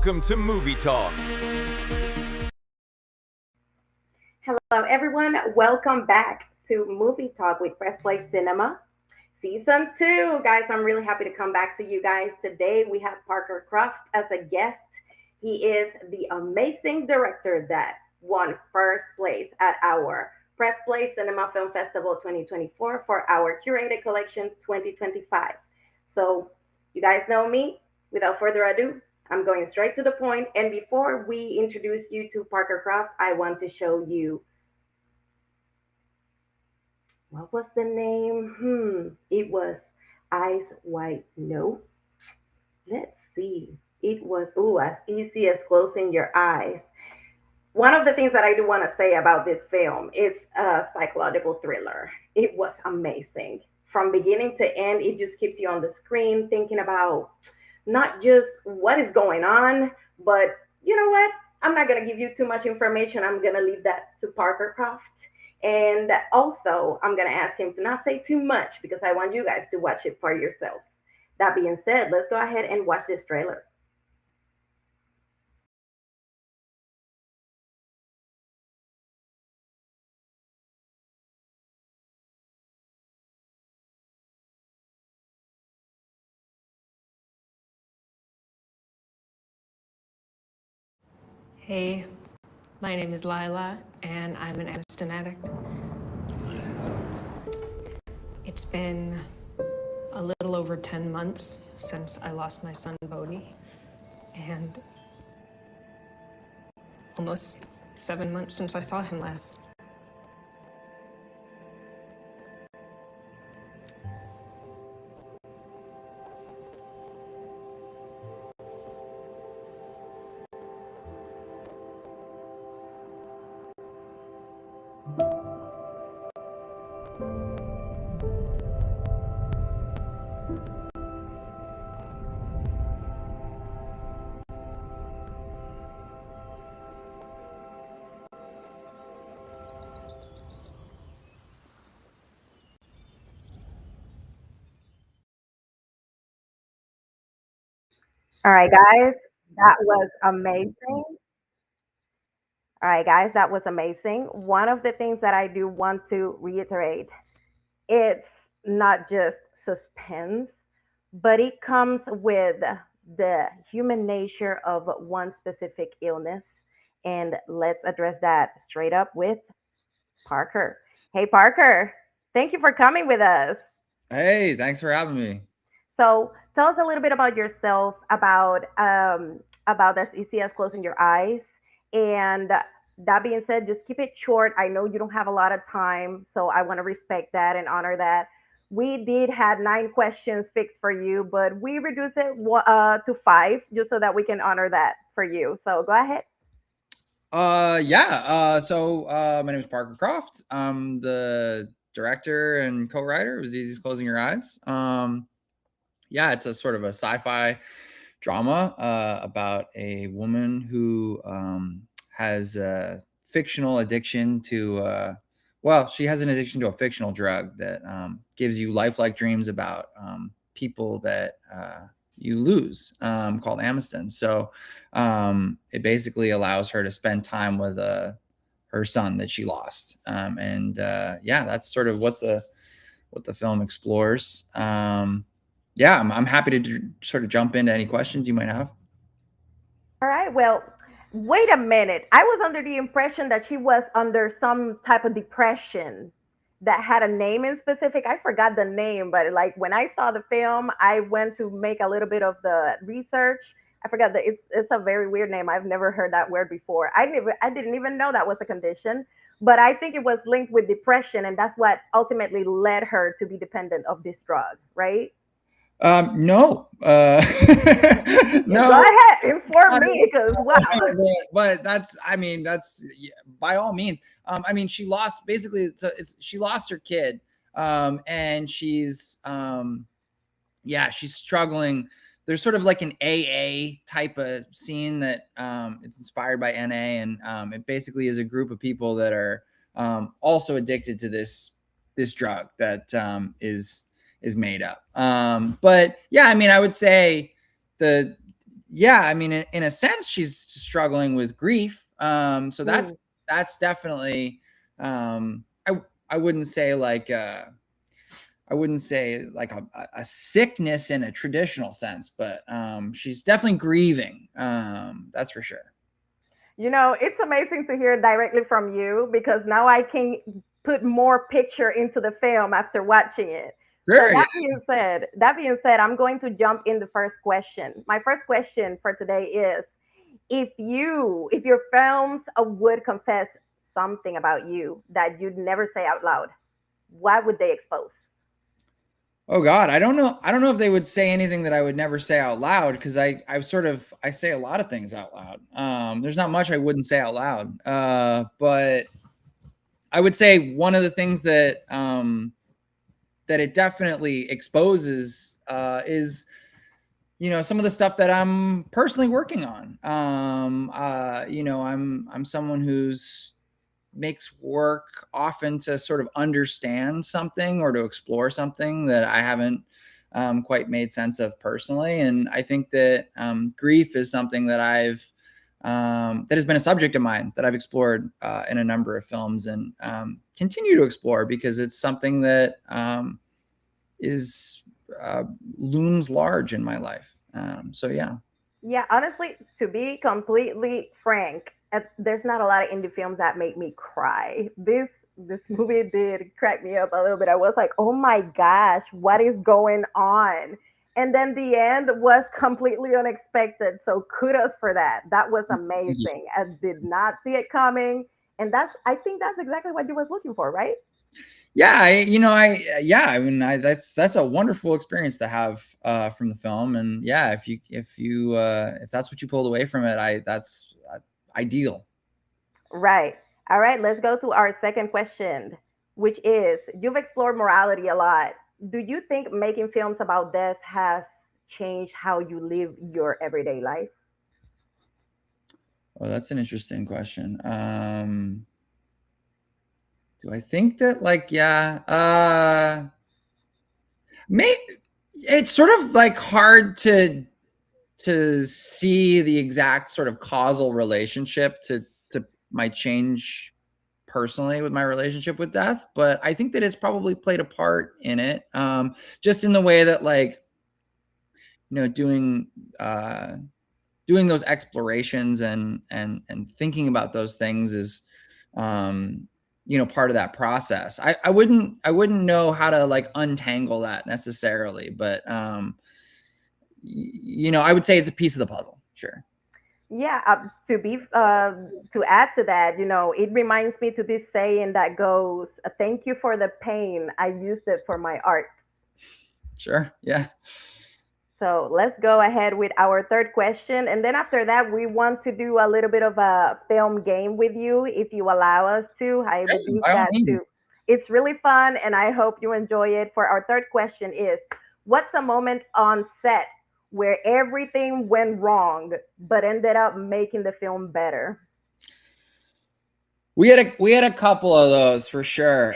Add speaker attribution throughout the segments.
Speaker 1: Welcome to Movie Talk.
Speaker 2: Hello, everyone. Welcome back to Movie Talk with PressPlay Cinema Season 2. Guys, I'm really happy to come back to you guys. Today, we have Parker Croft as a guest. He is the amazing director that won first place at our PressPlay Cinema Film Festival 2024 for our curated collection 2025. So, you guys know me. Without further ado, I'm going straight to the point. And before we introduce you to Parker Croft, I want to show you what was the name? It was Eyes Wide No. Let's see. It was as easy as closing your eyes. One of the things that I do want to say about this film is a psychological thriller. It was amazing. From beginning to end, it just keeps you on the screen thinking about not just what is going on, but you know what? I'm not going to give you too much information. I'm going to leave that to Parker Croft. And also, I'm going to ask him to not say too much because I want you guys to watch it for yourselves. That being said, let's go ahead and watch this trailer.
Speaker 3: Hey, my name is Lila, and I'm an Aniston addict. It's been a little over 10 months since I lost my son, Bodhi, and almost 7 months since I saw him last.
Speaker 2: All right, guys, that was amazing. All right, guys, that was amazing. One of the things that I do want to reiterate, it's not just suspense, but it comes with the human nature of one specific illness. And let's address that straight up with Parker. Hey, Parker, thank you for coming with us.
Speaker 4: Hey, thanks for having me.
Speaker 2: So, tell us a little bit about yourself, about as easy as closing your eyes, and that being said, just keep it short. I know you don't have a lot of time, so I want to respect that and honor that. We did have 9 questions fixed for you, but we reduced it to 5 just so that we can honor that for you. So go ahead.
Speaker 4: My name is Parker Croft. I'm the director and co-writer of As Easy as Closing Your Eyes. It's a sort of a sci-fi drama about a woman who has a fictional addiction to she has an addiction to a fictional drug that gives you lifelike dreams about people that you lose, called Amiston. So it basically allows her to spend time with her son that she lost. That's sort of what the film explores. I'm happy to sort of jump into any questions you might have.
Speaker 2: All right. Well, wait a minute. I was under the impression that she was under some type of depression that had a name in specific. I forgot the name, but like when I saw the film, I went to make a little bit of the research. I forgot that it's a very weird name. I've never heard that word before. I didn't even know that was a condition, but I think it was linked with depression, and that's what ultimately led her to be dependent of this drug, right?
Speaker 4: No. No.
Speaker 2: Go ahead, inform me, because wow.
Speaker 4: But that's by all means. She lost she lost her kid, and she's struggling. There's sort of like an AA type of scene that it's inspired by NA, and it basically is a group of people that are also addicted to this drug that is made up. I would say yeah, I mean, in a sense, she's struggling with grief. So
Speaker 2: Mm.
Speaker 4: that's definitely, I wouldn't say like I wouldn't say like a sickness in a traditional sense, but she's definitely grieving. That's for sure.
Speaker 2: It's amazing to hear directly from you because now I can put more picture into the film after watching it. So
Speaker 4: Sure. Yeah.
Speaker 2: that being said, I'm going to jump in the first question. My first question for today is if your films would confess something about you that you'd never say out loud, what would they expose?
Speaker 4: Oh God, I don't know. I don't know if they would say anything that I would never say out loud because I say a lot of things out loud. There's not much I wouldn't say out loud. But I would say one of the things that that it definitely exposes is some of the stuff that I'm personally working on. I'm someone who's makes work often to sort of understand something or to explore something that I haven't quite made sense of personally. And I think that grief is something that that has been a subject of mine that I've explored in a number of films and continue to explore because it's something that is looms large in my life. So yeah.
Speaker 2: Yeah, honestly, to be completely frank, there's not a lot of indie films that make me cry. This movie did crack me up a little bit. I was like, "Oh my gosh, what is going on?" And then the end was completely unexpected. So kudos for that. That was amazing. I did not see it coming, and I think that's exactly what you was looking for, right?
Speaker 4: Yeah, I mean, that's a wonderful experience to have from the film, and yeah, if that's what you pulled away from it, that's ideal.
Speaker 2: Right. All right, let's go to our second question, which is you've explored morality a lot. Do you think making films about death has changed how you live your everyday life?
Speaker 4: Oh, that's an interesting question. Do I think that like yeah, may it's sort of like hard to see the exact sort of causal relationship to my change personally with my relationship with death, but I think that it's probably played a part in it. Just in the way that like, doing doing those explorations and thinking about those things is part of that process. I wouldn't know how to like untangle that necessarily, but I would say it's a piece of the puzzle. Sure.
Speaker 2: Yeah, to add to that, it reminds me to this saying that goes, "Thank you for the pain. I used it for my art."
Speaker 4: Sure. Yeah.
Speaker 2: So let's go ahead with our third question. And then after that, we want to do a little bit of a film game with you, if you allow us to. I
Speaker 4: Hey,
Speaker 2: believe
Speaker 4: by all
Speaker 2: that
Speaker 4: means.
Speaker 2: too. It's really fun, and I hope you enjoy it. For our third question is, what's a moment on set where everything went wrong, but ended up making the film better?
Speaker 4: We had a couple of those for sure.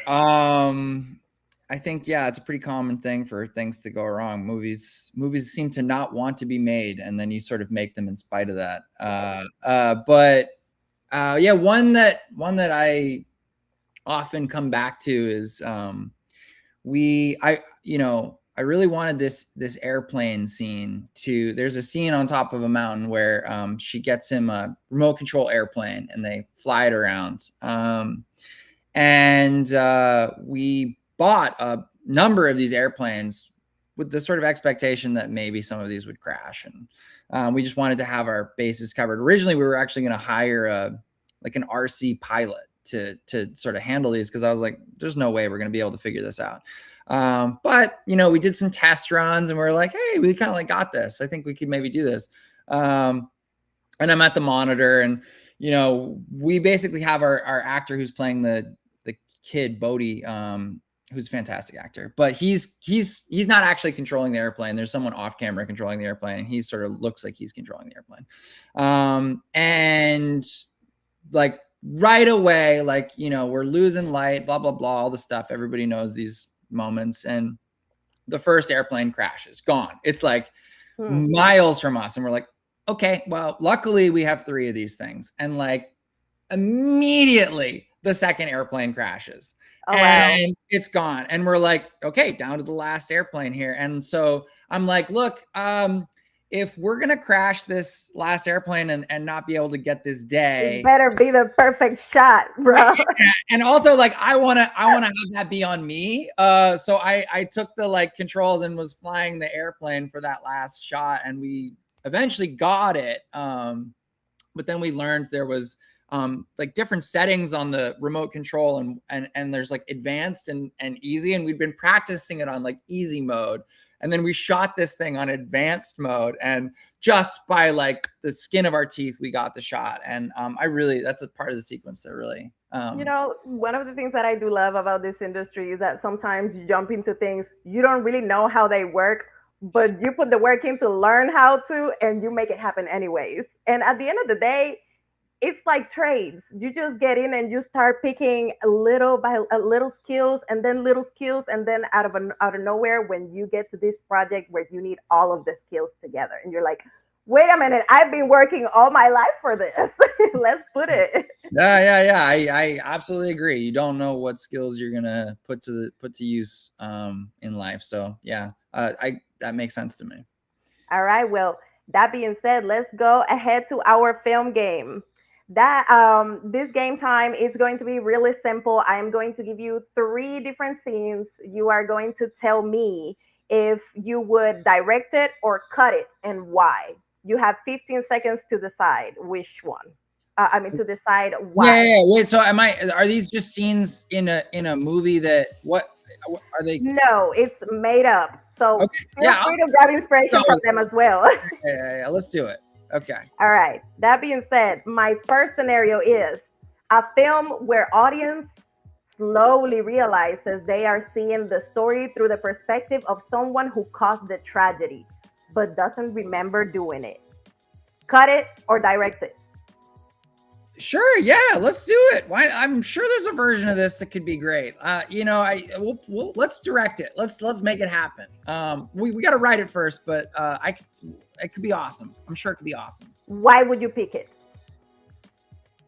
Speaker 4: I think yeah, it's a pretty common thing for things to go wrong. Movies seem to not want to be made, and then you sort of make them in spite of that. But yeah, one that I often come back to is we I you know I really wanted this airplane scene to there's a scene on top of a mountain where she gets him a remote control airplane and they fly it around, and we bought a number of these airplanes with the sort of expectation that maybe some of these would crash, and we just wanted to have our bases covered. Originally we were actually going to hire an RC pilot to sort of handle these because I was like, there's no way we're going to be able to figure this out. But we did some test runs and we are like, hey, we kind of like got this. I think we could maybe do this. And I'm at the monitor, and we basically have our actor who's playing the kid Bodhi, who's a fantastic actor, but he's not actually controlling the airplane. There's someone off camera controlling the airplane, and he sort of looks like he's controlling the airplane. And like right away, like, we're losing light, blah, blah, blah, all the stuff. Everybody knows these moments. And the first airplane crashes, gone. It's like
Speaker 2: Hmm.
Speaker 4: miles from us. And we're like, okay, well, luckily we have 3 of these things. And like immediately the second airplane crashes
Speaker 2: Oh wow.
Speaker 4: and it's gone. And we're like, okay, down to the last airplane here. And so I'm like, look, if we're going to crash this last airplane and not be able to get this
Speaker 2: It
Speaker 4: day,
Speaker 2: better be the perfect shot, bro.
Speaker 4: and also like I want to have that be on me. So I took the like controls and was flying the airplane for that last shot, and we eventually got it. But then we learned there was like different settings on the remote control, and there's like advanced and easy, and we'd been practicing it on like easy mode. And then we shot this thing on advanced mode, and just by like the skin of our teeth, we got the shot. And that's a part of the sequence that really,
Speaker 2: One of the things that I do love about this industry is that sometimes you jump into things you don't really know how they work, but you put the work in to learn how to, and you make it happen anyways. And at the end of the day, it's like trades. You just get in and you start picking a little by a little skills, and then little skills, and then out of nowhere, when you get to this project where you need all of the skills together, and you're like, wait a minute, I've been working all my life for this. Let's put it.
Speaker 4: yeah. I absolutely agree. You don't know what skills you're gonna put to use in life. So yeah, that makes sense to me.
Speaker 2: All right. Well, that being said, let's go ahead to our film game. That This game time is going to be really simple. I am going to give you 3 different scenes. You are going to tell me if you would direct it or cut it and why. You have 15 seconds to decide which one. To decide why.
Speaker 4: Yeah. Wait. So are these just scenes in a movie that what are they?
Speaker 2: No, it's made up. So
Speaker 4: Okay.
Speaker 2: feel free to grab inspiration from them as well.
Speaker 4: Yeah. Let's do it. Okay.
Speaker 2: All right. That being said, my first scenario is a film where audience slowly realizes they are seeing the story through the perspective of someone who caused the tragedy, but doesn't remember doing it. Cut it or direct it.
Speaker 4: Sure. Yeah. Let's do it. Why? I'm sure there's a version of this that could be great. Let's direct it. Let's make it happen. We got to write it first, but it could be awesome. I'm sure it could be awesome.
Speaker 2: Why would you pick it?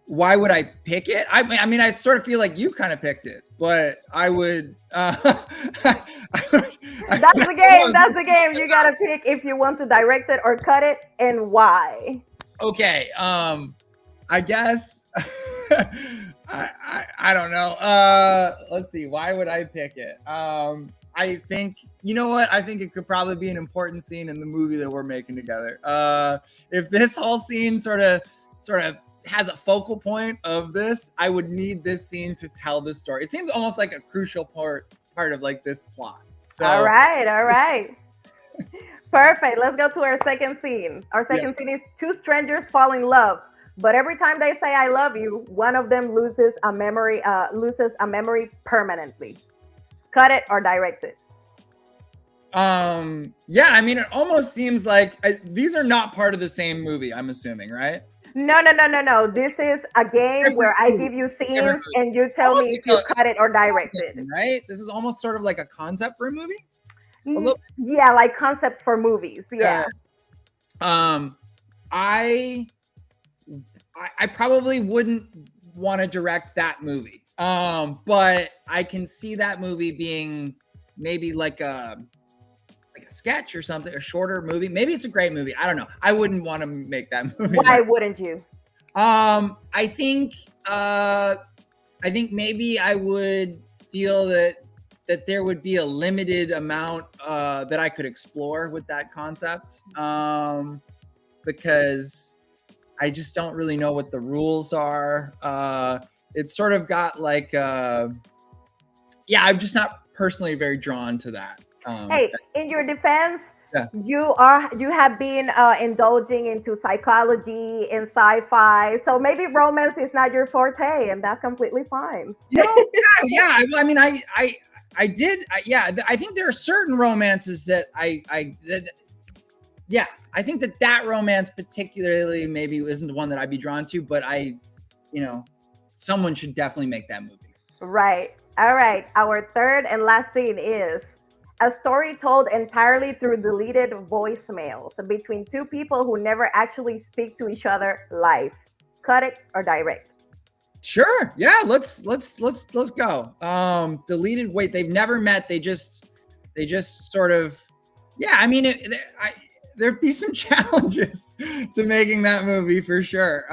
Speaker 4: Why would I pick it? I mean, I sort of feel like you kind of picked it, but I would.
Speaker 2: That's the game. That's the game. You gotta pick if you want to direct it or cut it, and why.
Speaker 4: Okay. I guess I don't know. Let's see. Why would I pick it? I think, you know what? I think it could probably be an important scene in the movie that we're making together. If this whole scene sort of has a focal point of this, I would need this scene to tell the story. It seems almost like a crucial part of like this plot. So,
Speaker 2: all right. Perfect. Let's go to our second scene. Our second scene is 2 strangers fall in love. But every time they say "I love you," one of them loses a memory permanently. Cut it or direct it.
Speaker 4: Yeah. I mean, it almost seems like these are not part of the same movie. I'm assuming, right?
Speaker 2: No. This is a game where I give you scenes and you tell me if you cut it or direct it.
Speaker 4: Right? This is almost sort of like a concept for a movie.
Speaker 2: Yeah, like concepts for movies. Yeah.
Speaker 4: I probably wouldn't want to direct that movie. But I can see that movie being maybe like a sketch or something, a shorter movie. Maybe it's a great movie. I don't know. I wouldn't want to make that movie.
Speaker 2: Why wouldn't you?
Speaker 4: I think maybe I would feel that there would be a limited amount that I could explore with that concept. Because I just don't really know what the rules are. It's sort of got like, I'm just not personally very drawn to that.
Speaker 2: Hey, in your defense, you have been indulging into psychology and sci-fi, so maybe romance is not your forte, and that's completely fine.
Speaker 4: Yeah. I mean, I think there are certain romances that I think that romance particularly maybe isn't the one that I'd be drawn to, but someone should definitely make that movie.
Speaker 2: Right. All right. Our third and last scene is A story told entirely through deleted voicemails between two people who never actually speak to each other live. Cut it or direct.
Speaker 4: Sure. Yeah. Let's go. Deleted. Wait, they've never met. They just sort of. Yeah. I mean, there'd be some challenges to making that movie for sure.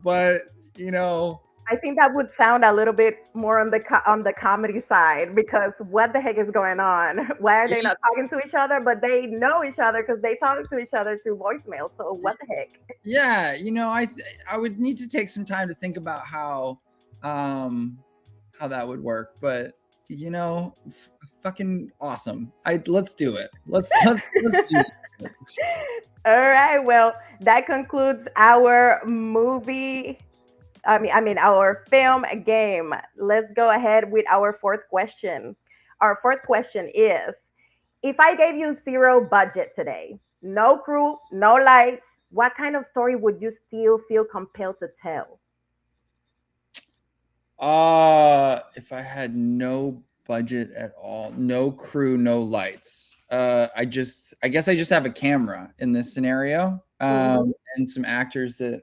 Speaker 4: But you know,
Speaker 2: I think that would sound a little bit more on the on the comedy side because what the heck is going on? Why are they not talking to each other? But they know each other because they talk to each other through voicemail. So what the heck?
Speaker 4: yeah. You know, I would need to take some time to think about how that would work. But you know, fucking awesome. Let's do it. Let's do it.
Speaker 2: All right. Well, that concludes our movie. I mean, our film game. Let's go ahead with our fourth question. Our fourth question is: if I gave you zero budget today, no crew, no lights, what kind of story would you still feel compelled to tell?
Speaker 4: If I had no budget at all, no crew, no lights. I guess I just have a camera in this scenario,
Speaker 2: Mhm.
Speaker 4: and some actors that,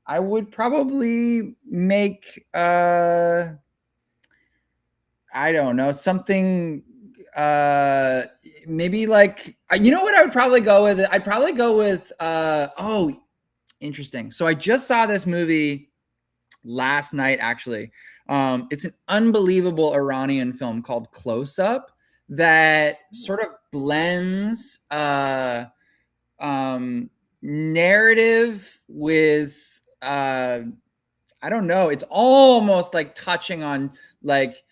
Speaker 4: I would probably make, I don't know, something, maybe like, you know what I would probably go with? I'd probably go with, oh, interesting. So I just saw this movie last night, actually. It's an unbelievable Iranian film called Close Up that sort of blends narrative with, I don't know, it's almost like touching on like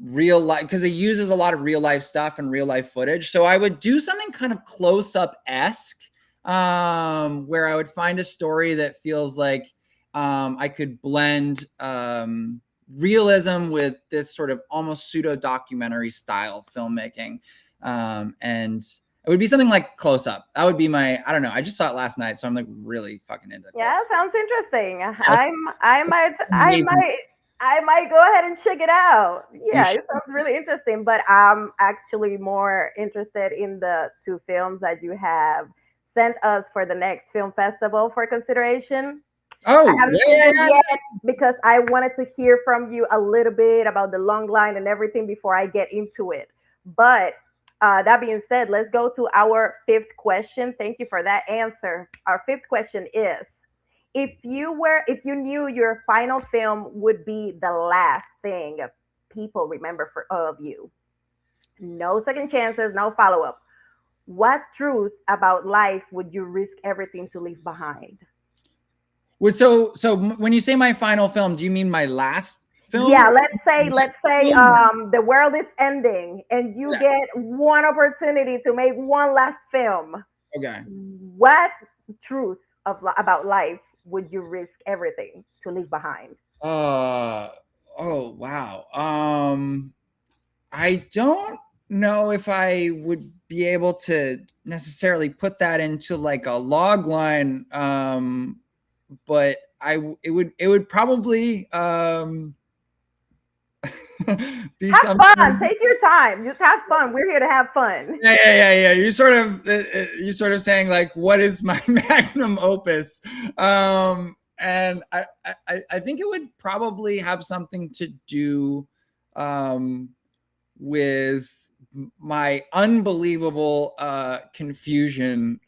Speaker 4: real life, because it uses a lot of real life stuff and real life footage. So I would do something kind of close up esque, where I would find a story that feels like, I could blend, realism with this sort of almost pseudo documentary style filmmaking, and it would be something like Close Up. That would be my, I don't know, I just saw it last night, so I'm like really fucking into
Speaker 2: Yeah,
Speaker 4: Close Up.
Speaker 2: sounds interesting.
Speaker 4: Yeah, amazing.
Speaker 2: I might go ahead and check it out.
Speaker 4: You
Speaker 2: Yeah,
Speaker 4: should.
Speaker 2: it sounds really interesting. But I'm actually more interested in the two films that you have sent us for the next film festival for consideration. I
Speaker 4: Oh
Speaker 2: haven't
Speaker 4: yeah,
Speaker 2: seen
Speaker 4: yeah,
Speaker 2: them
Speaker 4: yeah.
Speaker 2: yet because I wanted to hear from you a little bit about the long line and everything before I get into it. But that being said, let's go to our fifth question. Thank you for that answer. Our fifth question is: if you knew your final film would be the last thing people remember of you, no second chances, no follow up. What truth about life would you risk everything to leave behind?
Speaker 4: So when you say my final film, do you mean my last film?
Speaker 2: Yeah, let's say
Speaker 4: Film?
Speaker 2: the world is ending and you
Speaker 4: Yeah.
Speaker 2: get one opportunity to make one last film.
Speaker 4: Okay.
Speaker 2: What truth about life would you risk everything to leave behind?
Speaker 4: Uh oh wow. I don't know if I would be able to necessarily put that into like a log line, but it would probably, be
Speaker 2: Have fun.
Speaker 4: something.
Speaker 2: Take your time. Just have fun. We're here to have fun.
Speaker 4: Yeah. You sort of saying like, what is my magnum opus? And I think it would probably have something to do, um, with my unbelievable, confusion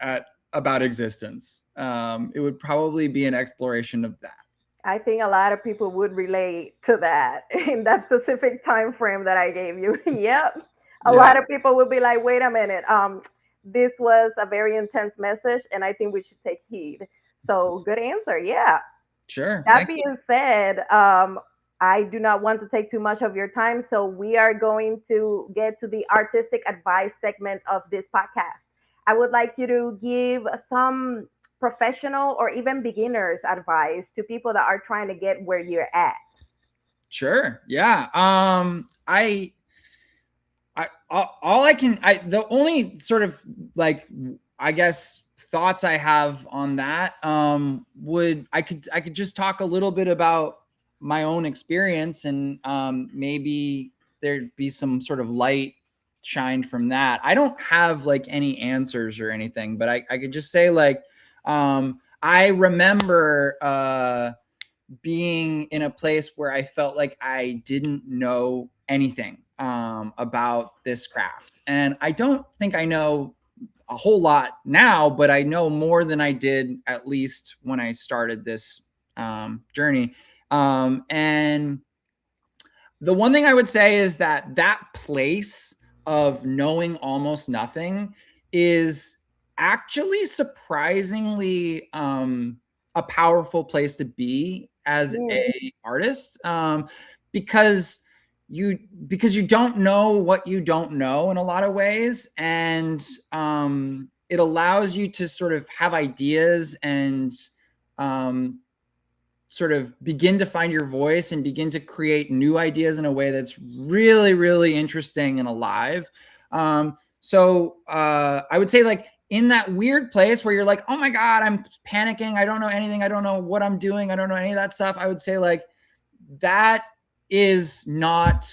Speaker 4: about existence. It would probably be an exploration of that.
Speaker 2: I think a lot of people would relate to that in that specific time frame that I gave you. Yep. A
Speaker 4: Yeah,
Speaker 2: lot of people would be like, wait a minute. This was a very intense message and I think we should take heed. So good answer. Yeah.
Speaker 4: sure.
Speaker 2: That
Speaker 4: Thank you.
Speaker 2: being said, I do not want to take too much of your time, so we are going to get to the artistic advice segment of this podcast. I would like you to give some professional or even beginners advice to people that are trying to get where you're at.
Speaker 4: Sure. Yeah. All I can, the only sort of like, I guess, thoughts I have on that, I could just talk a little bit about my own experience, and maybe there'd be some sort of light shined from that. I don't have like any answers or anything, but I could just say like, I remember being in a place where I felt like I didn't know anything about this craft. And I don't think I know a whole lot now, but I know more than I did at least when I started this journey. And the one thing I would say is that that place of knowing almost nothing is actually surprisingly a powerful place to be as a artist, because you because you don't know what you don't know in a lot of ways, and it allows you to sort of have ideas and um, sort of begin to find your voice and begin to create new ideas in a way that's really, really interesting and alive. I would say like in that weird place where you're like, oh my God, I'm panicking. I don't know anything. I don't know what I'm doing. I don't know any of that stuff. I would say like that is not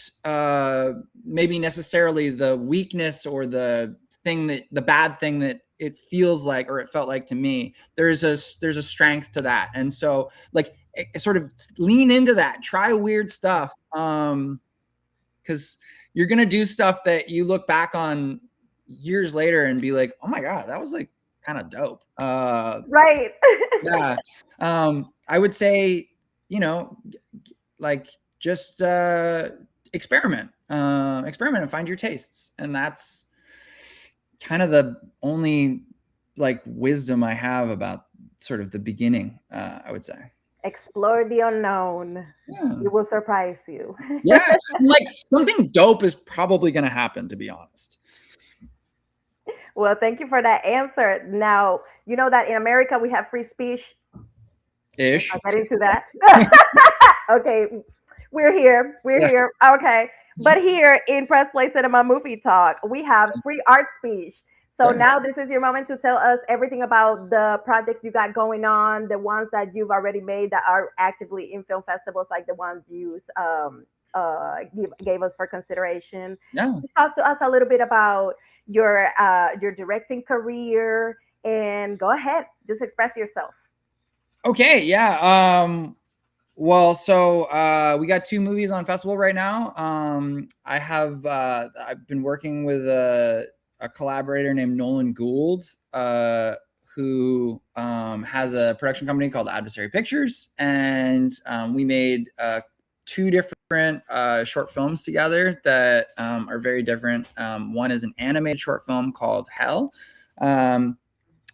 Speaker 4: maybe necessarily the weakness or the bad thing that it feels like or it felt like to me. There's a strength to that, and so like sort of lean into that, try weird stuff, because you're gonna do stuff that you look back on years later and be like, oh my God, that was like kind of dope.
Speaker 2: Right.
Speaker 4: Yeah. I would say, like just experiment and find your tastes, and that's kind of the only like wisdom I have about sort of the beginning, I would say.
Speaker 2: Explore the unknown.
Speaker 4: Yeah.
Speaker 2: It will surprise you.
Speaker 4: Yeah, like something dope is probably going to happen, to be honest.
Speaker 2: Well, thank you for that answer. Now, you know that in America we have free speech.
Speaker 4: Ish.
Speaker 2: I'll get into that. Okay, we're here. We're here. Okay. But here in PressPlay Cinema Movie Talk, we have free art speech. So now this is your moment to tell us everything about the projects you got going on, the ones that you've already made that are actively in film festivals, like the ones you gave us for consideration.
Speaker 4: Yeah.
Speaker 2: Just talk to us a little bit about your directing career, and go ahead, just express yourself.
Speaker 4: Okay. Yeah. Well, so we got 2 movies on festival right now. I've been working with a collaborator named Nolan Gould, who has a production company called Adversary Pictures, and we made 2 different short films together that are very different. One is an animated short film called Hell.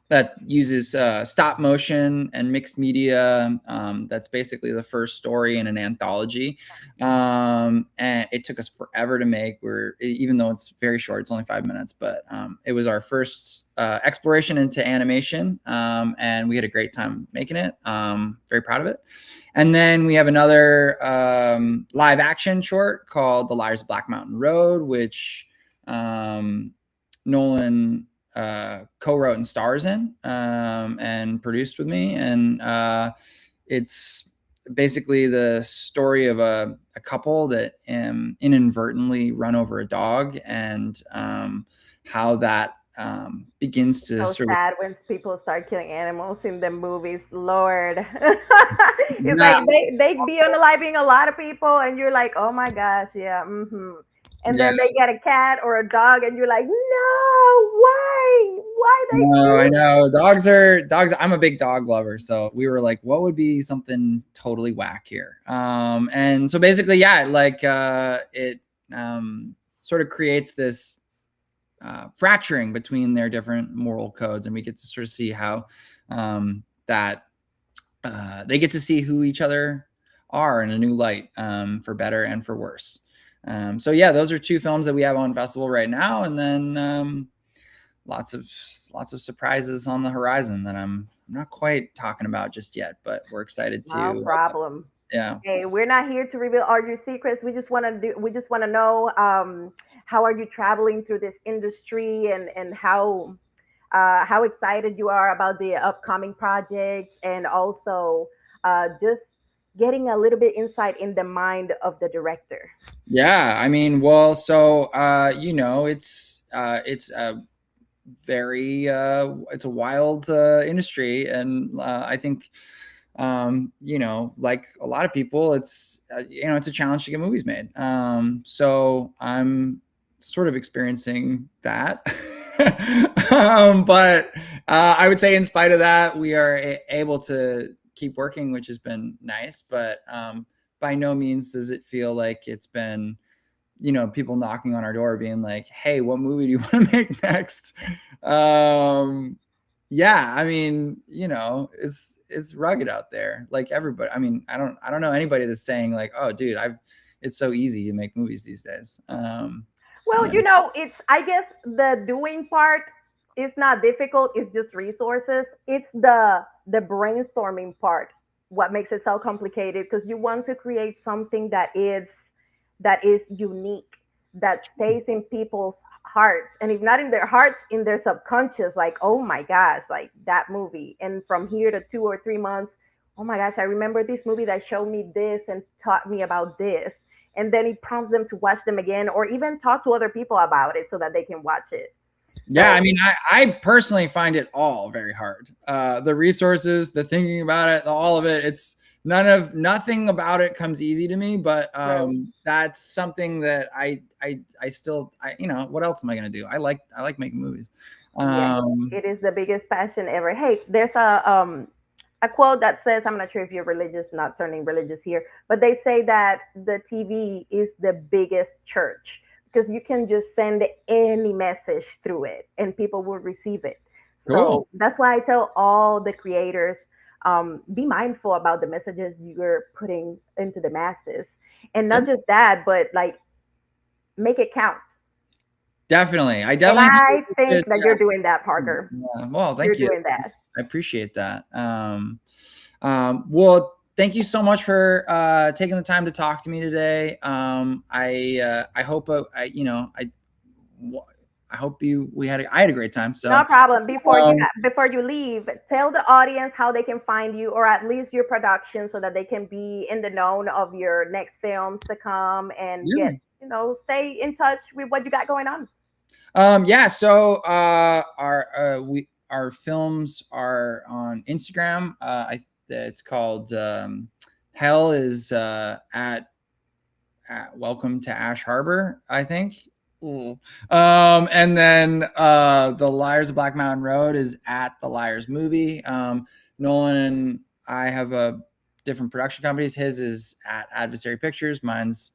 Speaker 4: That uses stop motion and mixed media. That's basically the first story in an anthology, and it took us forever to make. Even though it's very short, it's only 5 minutes, but it was our first exploration into animation, and we had a great time making it. Very proud of it. And then we have another live action short called The Liars of Black Mountain Road, which Nolan co-wrote and stars in, and produced with me. And it's basically the story of a couple that inadvertently run over a dog, and how that begins to
Speaker 2: So
Speaker 4: sort of...
Speaker 2: sad when people start killing animals in the movies. Lord, it's like they be unaliving a lot of people, and you're like, oh my gosh, yeah. And then they get a cat or a dog, and you're like, no, why they?
Speaker 4: No, I know dogs. I'm a big dog lover, so we were like, what would be something totally whack here? And so basically, yeah, like it sort of creates this fracturing between their different moral codes, and we get to sort of see how that they get to see who each other are in a new light, for better and for worse. So yeah, those are 2 films that we have on festival right now, and then lots of surprises on the horizon that I'm not quite talking about just yet, but we're excited to.
Speaker 2: No problem.
Speaker 4: Yeah.
Speaker 2: Hey, we're not here to reveal all your secrets. We just want to know, how are you traveling through this industry, and how excited you are about the upcoming projects, and also just getting a little bit insight in the mind of the director.
Speaker 4: Yeah, I mean, well, so it's a very it's a wild industry, and I think like a lot of people, it's it's a challenge to get movies made. So I'm sort of experiencing that. But I would say in spite of that, we are able to keep working, which has been nice. But by no means does it feel like it's been people knocking on our door being like, hey, what movie do you want to make next? Yeah, I mean, it's rugged out there. Like everybody, I mean, I don't know anybody that's saying like, oh dude, it's so easy to make movies these days.
Speaker 2: Well,
Speaker 4: Yeah.
Speaker 2: it's, I guess the doing part is not difficult, it's just resources. It's the brainstorming part what makes it so complicated, because you want to create something that is unique, that stays in people's hearts, and if not in their hearts, in their subconscious, like, oh my gosh, like that movie. And from here to 2 or 3 months, oh my gosh, I remember this movie that showed me this and taught me about this, and then it prompts them to watch them again, or even talk to other people about it so that they can watch it.
Speaker 4: Yeah, I
Speaker 2: So
Speaker 4: mean, I personally find it all very hard. The resources, the thinking about it, all of it. It's nothing about it comes easy to me. But
Speaker 2: true.
Speaker 4: that's something that I still what else am I gonna do? I like making movies.
Speaker 2: Yeah,
Speaker 4: Um,
Speaker 2: it is the biggest passion ever. Hey, there's a quote that says, I'm not sure if you're religious, not turning religious here, but they say that the TV is the biggest church, because you can just send any message through it and people will receive it.
Speaker 4: cool.
Speaker 2: So that's why I tell all the creators, be mindful about the messages you're putting into the masses. And not
Speaker 4: Yep.
Speaker 2: just that, but like, make it count.
Speaker 4: Definitely. I
Speaker 2: And
Speaker 4: definitely think
Speaker 2: I
Speaker 4: we
Speaker 2: think
Speaker 4: should,
Speaker 2: that you're doing that, Parker.
Speaker 4: yeah. Well,
Speaker 2: You're
Speaker 4: thank you.
Speaker 2: doing that.
Speaker 4: I appreciate that. Well, thank you so much for taking the time to talk to me today. I hope I hope I had a great time.
Speaker 2: No
Speaker 4: So
Speaker 2: problem.
Speaker 4: um,
Speaker 2: Before you leave, tell the audience how they can find you, or at least your production, so that they can be in the known of your next films to come and
Speaker 4: yeah.
Speaker 2: stay in touch with what you got going on.
Speaker 4: Yeah. So our films are on Instagram. It's called Hell is at Welcome to Ash Harbor, I think. Mm. And then The Liars of Black Mountain Road is at The Liars Movie. Nolan and I have a different production companies. His is at Adversary Pictures. Mine's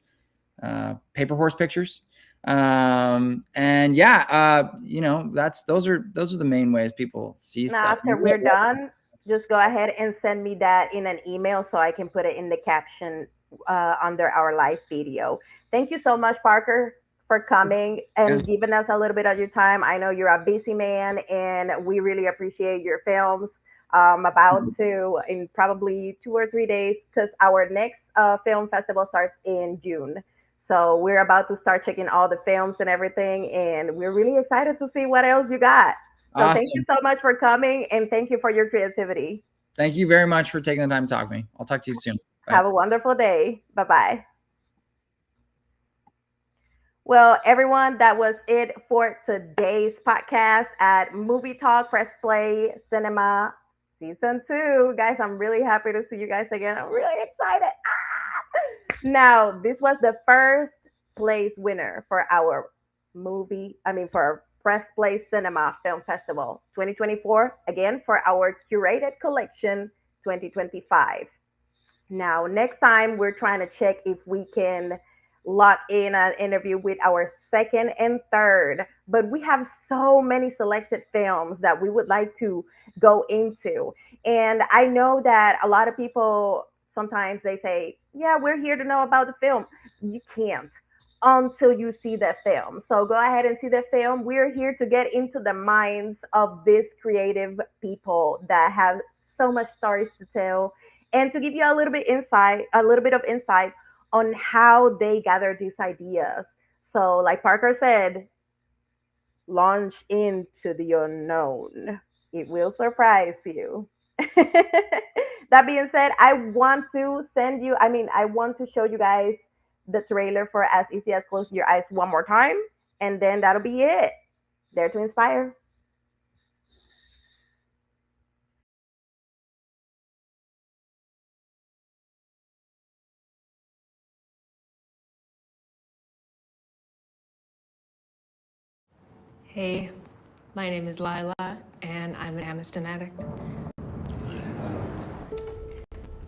Speaker 4: Paper Horse Pictures. And yeah, those are the main ways people see
Speaker 2: Now,
Speaker 4: stuff.
Speaker 2: after we're done, just go ahead and send me that in an email so I can put it in the caption under our live video. Thank you so much, Parker, for coming
Speaker 4: Yeah.
Speaker 2: and giving us a little bit of your time. I know you're a busy man, and we really appreciate your films. About to, in probably 2 or 3 days, because our next film festival starts in June. So we're about to start checking all the films and everything, and we're really excited to see what else you got. So thank you
Speaker 4: Awesome.
Speaker 2: so much for coming, and thank you for your creativity.
Speaker 4: Thank you very much for taking the time to talk to me. I'll talk to you soon. Bye.
Speaker 2: Have a wonderful day. Bye bye. Well, everyone, that was it for today's podcast at Movie Talk Press Play Cinema Season 2. Guys, I'm really happy to see you guys again. I'm really excited. Now, this was the first place winner for our for our Press Play Cinema Film Festival 2024, again for our curated collection 2025. Now, next time we're trying to check if we can lock in an interview with our second and third, but we have so many selected films that we would like to go into. And I know that a lot of people sometimes they say, yeah, we're here to know about the film. You can't until you see the film. So go ahead and see the film. We're here to get into the minds of these creative people that have so much stories to tell, and to give you a little bit of insight on how they gather these ideas. So, like Parker said, launch into the unknown. It will surprise you. That being said, I want to send you, I want to show you guys the trailer for As Easy as Closing Your Eyes one more time, and then that'll be it. Dare to inspire.
Speaker 3: Hey, my name is Lila, and I'm an Amiston addict.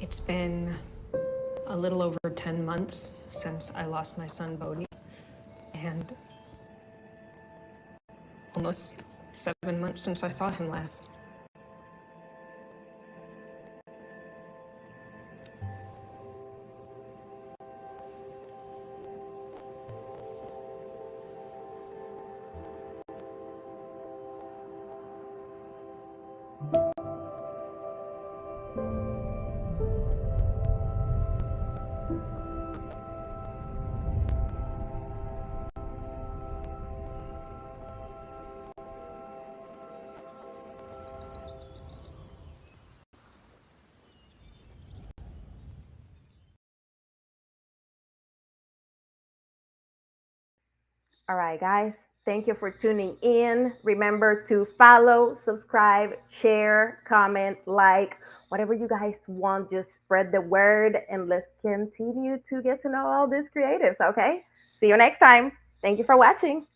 Speaker 3: It's been a little over 10 months since I lost my son, Bodhi, and almost 7 months since I saw him last.
Speaker 2: All right, guys. Thank you for tuning in. Remember to follow, subscribe, share, comment, like, whatever you guys want. Just spread the word and let's continue to get to know all these creatives, okay? See you next time. Thank you for watching.